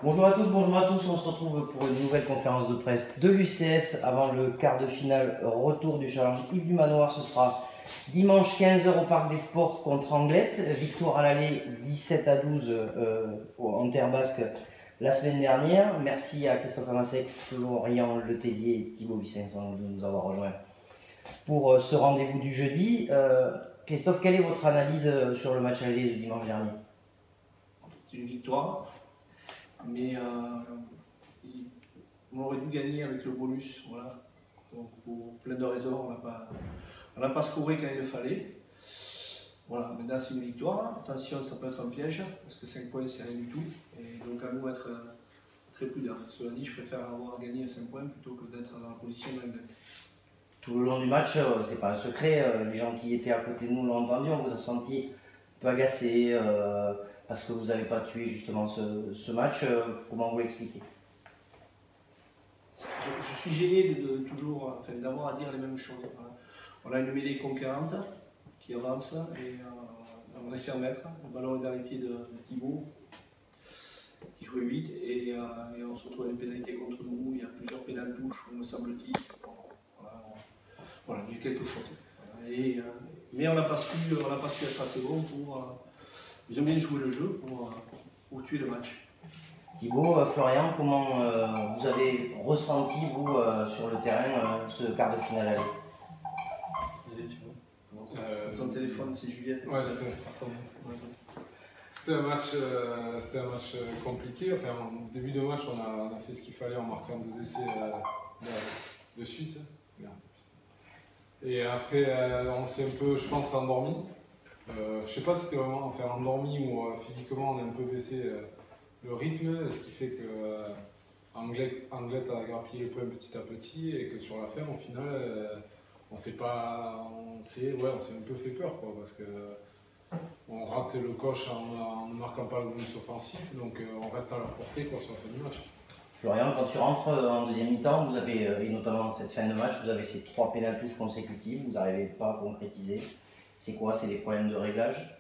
Bonjour à tous, on se retrouve pour une nouvelle conférence de presse de l'UCS avant le quart de finale retour du challenge Yves du Manoir. Ce sera dimanche 15h au Parc des Sports contre Anglet, victoire à l'aller 17-12 en terre basque la semaine dernière. Merci à Christophe Amasek, Florian Letellier et Thibaut Vicençon de nous avoir rejoints pour ce rendez-vous du jeudi. Christophe, quelle est votre analyse sur le match aller de dimanche dernier? C'est une victoire, mais on aurait dû gagner avec le bonus. Voilà. Donc pour plein de raisons, on n'a pas scoré quand il le fallait. Voilà, maintenant c'est une victoire. Attention, ça peut être un piège, parce que 5 points c'est rien du tout. Et donc à nous être très prudents. Cela dit, je préfère avoir gagné à 5 points plutôt que d'être dans la position d'un deck. Tout le long du match, c'est pas un secret, les gens qui étaient à côté de nous l'ont entendu, on vous a senti un peu agacé parce que vous n'avez pas tué justement ce match. Comment vous l'expliquez? Je suis gêné d'avoir à dire les mêmes choses. Voilà. On a une mêlée conquérante qui avance et on essaie de mettre. Le ballon est dans les pieds de Thibaut qui jouait 8 et on se retrouve à une pénalité contre nous. Il y a plusieurs pénales touches, me semble-t-il. Voilà, il y a quelques fautes. Mais on n'a pas su être assez bon pour. Ils ont bien joué le jeu pour tuer le match. Thibaut, Florian, comment vous avez ressenti, vous, sur le terrain, ce quart de finale aller? Ton téléphone, c'est Juliette. Ouais, c'était un match compliqué. Enfin, au début de match, on a fait ce qu'il fallait en marquant 2 essais de suite. Et après, on s'est un peu, je pense, endormi. Je sais pas si c'était vraiment endormi ou physiquement on a un peu baissé le rythme, ce qui fait que Anglet a grappillé les points petit à petit et que sur la fin, au final, on s'est un peu fait peur, quoi, parce que on rate le coche en ne marquant pas le bonus offensif, donc on reste à leur portée, quoi, sur la fin du match. Florian, quand tu rentres en deuxième mi-temps, vous avez, et notamment cette fin de match, vous avez ces 3 pénales touches consécutives, vous n'arrivez pas à concrétiser. C'est quoi? C'est des problèmes de réglage?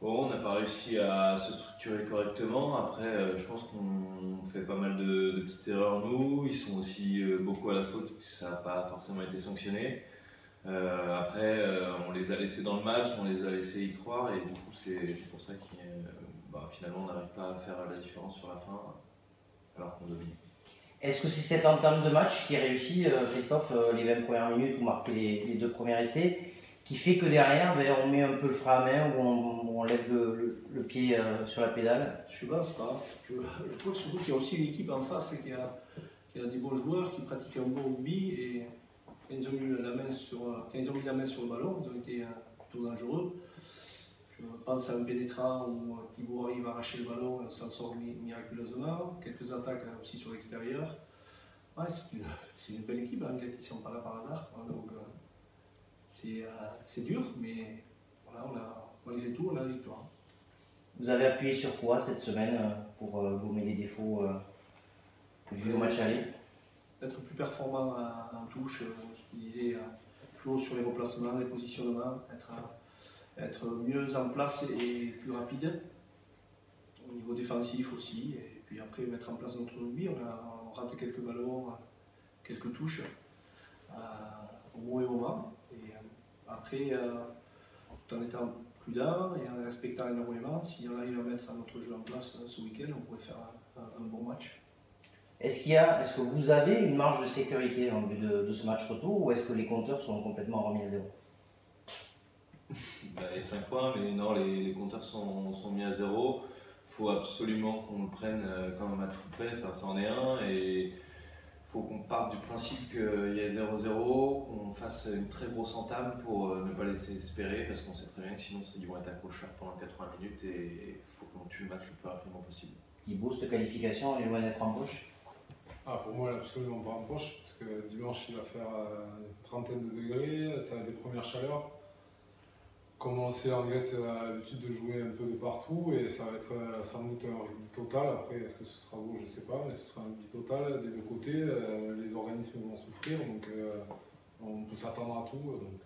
Bon, on n'a pas réussi à se structurer correctement. Après, je pense qu'on fait pas mal de petites erreurs, nous. Ils sont aussi beaucoup à la faute, ça n'a pas forcément été sanctionné. Après, on les a laissés dans le match, on les a laissés y croire, et du coup, c'est pour ça que finalement, on n'arrive pas à faire la différence sur la fin, alors qu'on domine. Est-ce que c'est cette entame de match qui réussit, Christophe, les 20 premières minutes, vous marquez les 2 premiers essais, qui fait que derrière, on met un peu le frein à main, ou on lève le pied sur la pédale? Je pense pas. Je trouve surtout qu'il y a aussi une équipe en face qui a des bons joueurs qui pratiquent un bon rugby et quand ils ont mis la main sur le ballon, ils ont été plutôt dangereux. Je pense à un pénétrant où Thibaut arrive à arracher le ballon et s'en sort miraculeusement. Quelques attaques aussi sur l'extérieur. Ouais, c'est une belle équipe, Anglet, ils ne sont pas là par hasard. Donc c'est dur, mais voilà, malgré tout, on a la victoire. Vous avez appuyé sur quoi cette semaine pour gommer les défauts vus au match aller? Être plus performant en touche, ce qu'il disait Flo sur les replacements, les positionnements, être mieux en place et plus rapide. Au niveau défensif aussi, et puis après mettre en place notre rugby, on rate quelques ballons, quelques touches au bon moment. Et après, tout en étant prudent et en respectant énormément, si on arrive à mettre notre jeu en place ce week-end, on pourrait faire un bon match. Est-ce que vous avez une marge de sécurité en vue de ce match retour, ou est-ce que les compteurs sont complètement remis à zéro? Les 5 points, mais non, les compteurs sont mis à zéro. Il faut absolument qu'on le prenne comme un match complet, enfin c'en est un, et il faut qu'on parte du principe qu'il y ait 0-0, qu'on fasse une très grosse entame pour ne pas laisser espérer, parce qu'on sait très bien que sinon ils vont être accrocheurs pendant 80 minutes et il faut qu'on tue le match le plus rapidement possible. Thibaut, cette qualification, elle est loin d'être en poche? Pour moi, elle est absolument pas en poche, parce que dimanche il va faire une trentaine de degrés, ça va être des premières chaleurs. Comme on sait, Anglet a l'habitude de jouer un peu de partout et ça va être sans doute un rugby total. Après, est-ce que ce sera beau, je ne sais pas, mais ce sera un rugby total des deux côtés. Les organismes vont souffrir, donc on peut s'attendre à tout. Donc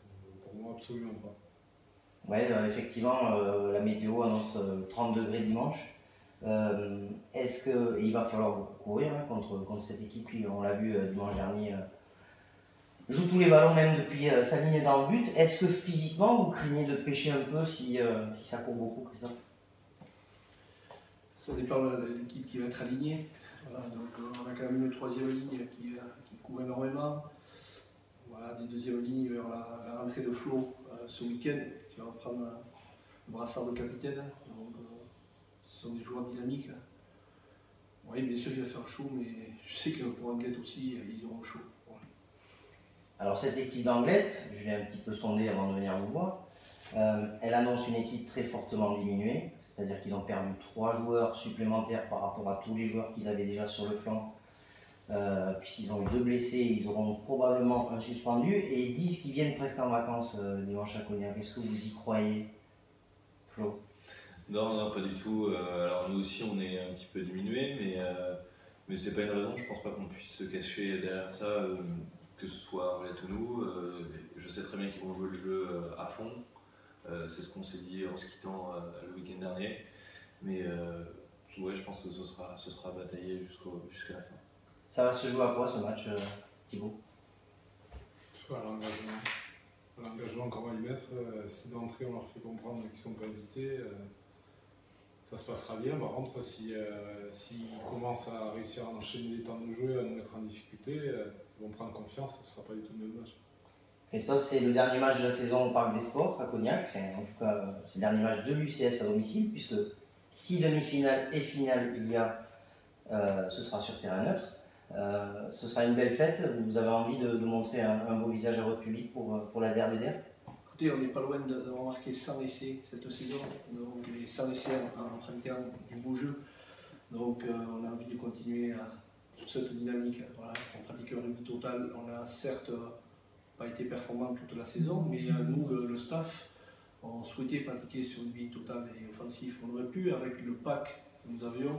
pour moi, absolument pas. Ouais, effectivement, la météo annonce 30 degrés dimanche. Est-ce que il va falloir beaucoup courir hein, contre cette équipe qui, on l'a vu dimanche dernier, joue tous les ballons même depuis sa ligne dans le but. Est-ce que physiquement vous craignez de pêcher un peu si ça court beaucoup, Christophe? Ça dépend de l'équipe qui va être alignée. Voilà, donc on a quand même une troisième ligne qui court énormément. Voilà, des deuxièmes lignes vers la rentrée de Flo ce week-end qui va prendre le brassard de capitaine. Donc, ce sont des joueurs dynamiques. Oui, bien sûr, il va faire chaud, mais je sais que pour Anglette aussi, ils auront chaud. Ouais. Alors cette équipe d'Anglette, je l'ai un petit peu sondée avant de venir vous voir, elle annonce une équipe très fortement diminuée, c'est-à-dire qu'ils ont perdu 3 joueurs supplémentaires par rapport à tous les joueurs qu'ils avaient déjà sur le flanc, puisqu'ils ont eu 2 blessés, ils auront probablement un suspendu, et ils disent qu'ils viennent presque en vacances dimanche à Cognac. Est-ce que vous y croyez, Flo? Non, non, pas du tout. Alors nous aussi, on est un petit peu diminué, mais c'est pas une raison. Je pense pas qu'on puisse se cacher derrière ça, que ce soit Anglette ou nous. Je sais très bien qu'ils vont jouer le jeu à fond. C'est ce qu'on s'est dit en se quittant le week-end dernier. Mais ouais, je pense que ce sera bataillé jusqu'à la fin. Ça va se jouer à quoi ce match, Thibaut? L'engagement qu'on va y mettre, si d'entrée on leur fait comprendre qu'ils ne sont pas invités, ça se passera bien. Par contre, s'ils commencent à réussir à enchaîner les temps de jeu, à nous mettre en difficulté, ils vont prendre confiance, ce ne sera pas du tout le même match. Christophe, c'est le dernier match de la saison au Parc des Sports à Cognac. Enfin, en tout cas, c'est le dernier match de l'UCS à domicile, puisque si demi-finale et finale il y a, ce sera sur terrain neutre. Ce sera une belle fête. Vous avez envie de montrer un beau visage à votre public pour la DRDDR? Écoutez, on n'est pas loin d'avoir marqué 100 essais cette saison, donc les 100 essais en empruntant du beau jeu. Donc on a envie de continuer sur cette dynamique. Voilà, on pratique un rugby total. On a certes pas été performant toute la saison, mais nous, le staff, on souhaitait pratiquer sur rugby total et offensif. On aurait pu, avec le pack que nous avions,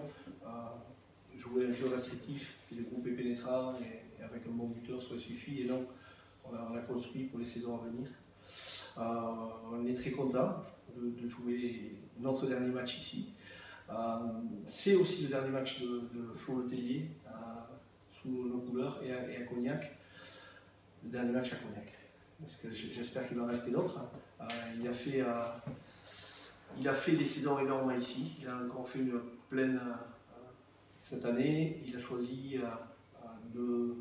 jouer un jeu restrictif, puis le groupe est pénétrant et avec un bon buteur, ça suffit. Et donc, on a construit pour les saisons à venir. On est très content de jouer notre dernier match ici. C'est aussi le dernier match de Flo Letellier sous nos couleurs et à Cognac. Le dernier match à Cognac. Parce que j'espère qu'il va en rester d'autres. Il a fait des saisons énormes ici. Il a encore fait une pleine cette année. Il a choisi de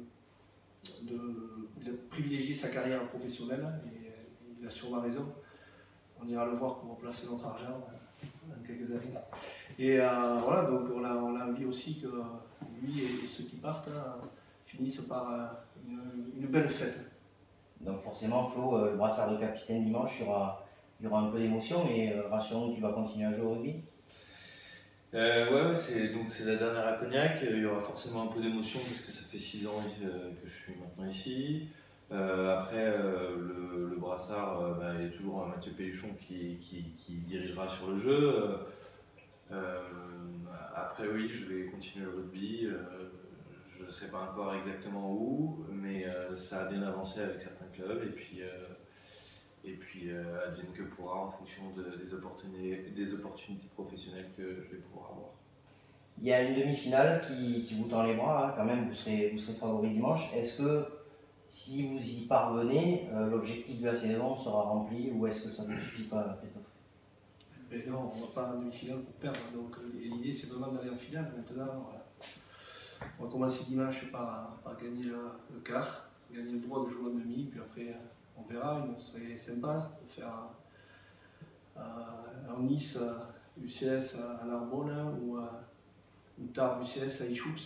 privilégier sa carrière professionnelle. Et il a sûrement raison. On ira le voir pour placer notre argent dans quelques années. Et voilà, donc on a envie aussi que lui et ceux qui partent finissent par une belle fête. Donc forcément, Flo, le brassard de capitaine dimanche, il y aura un peu d'émotion, mais rassure-nous, tu vas continuer à jouer au rugby? Ouais, c'est la dernière à Cognac. Il y aura forcément un peu d'émotion parce que ça fait 6 ans que je suis maintenant ici. Après, le brassard, il y a toujours Mathieu Pelluchon qui dirigera sur le jeu. Après, oui, je vais continuer le rugby. Je ne sais pas encore exactement où, mais ça a bien avancé avec certains clubs. Et puis advienne que pourra en fonction des opportunités professionnelles que je vais pouvoir avoir. Il y a une demi-finale qui vous tend les bras, hein, quand même, vous serez favori dimanche. Est-ce que si vous y parvenez, l'objectif de la saison sera rempli ou est-ce que ça ne suffit pas, Christophe? Mais non, on ne va pas en demi-finale pour perdre. Donc l'idée c'est vraiment d'aller en finale. Maintenant, on va commencer dimanche par gagner le quart, gagner le droit de jouer en demi, puis après on verra. Il serait sympa de faire en Nice, UCS à Narbonne ou Tarbes UCS à Ichoux.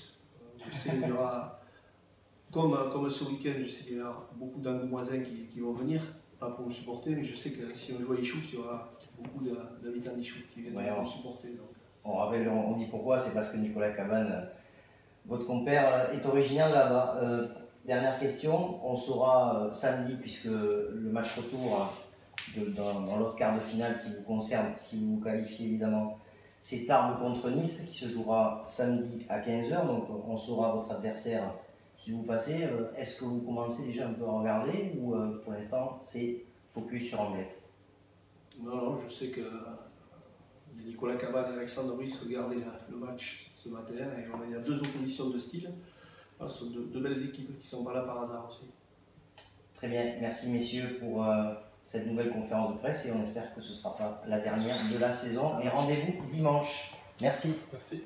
Je sais qu'il y aura, comme ce week-end, je sais qu'il y aura beaucoup d'Angoumoisins qui vont venir, pas pour nous supporter, mais je sais que si on joue à Ichoux, il y aura beaucoup d'habitants d'Ichoux qui viennent nous supporter. Donc. On dit pourquoi, c'est parce que Nicolas Cabane, votre compère, est originaire là-bas. Dernière question, on saura samedi, puisque le match retour dans l'autre quart de finale qui vous concerne, si vous vous qualifiez évidemment, c'est Tarbes contre Nice qui se jouera samedi à 15h, donc on saura votre adversaire si vous passez. Est-ce que vous commencez déjà un peu à regarder ou pour l'instant c'est focus sur Anglette? Non, je sais que Il y a Nicolas Cabane et Alexandre Ruiz regardaient le match ce matin et il y a deux oppositions de style. Ce sont deux belles équipes qui ne sont pas là par hasard aussi. Très bien, merci messieurs pour cette nouvelle conférence de presse et on espère que ce ne sera pas la dernière de la saison. Et rendez-vous dimanche. Merci. Merci.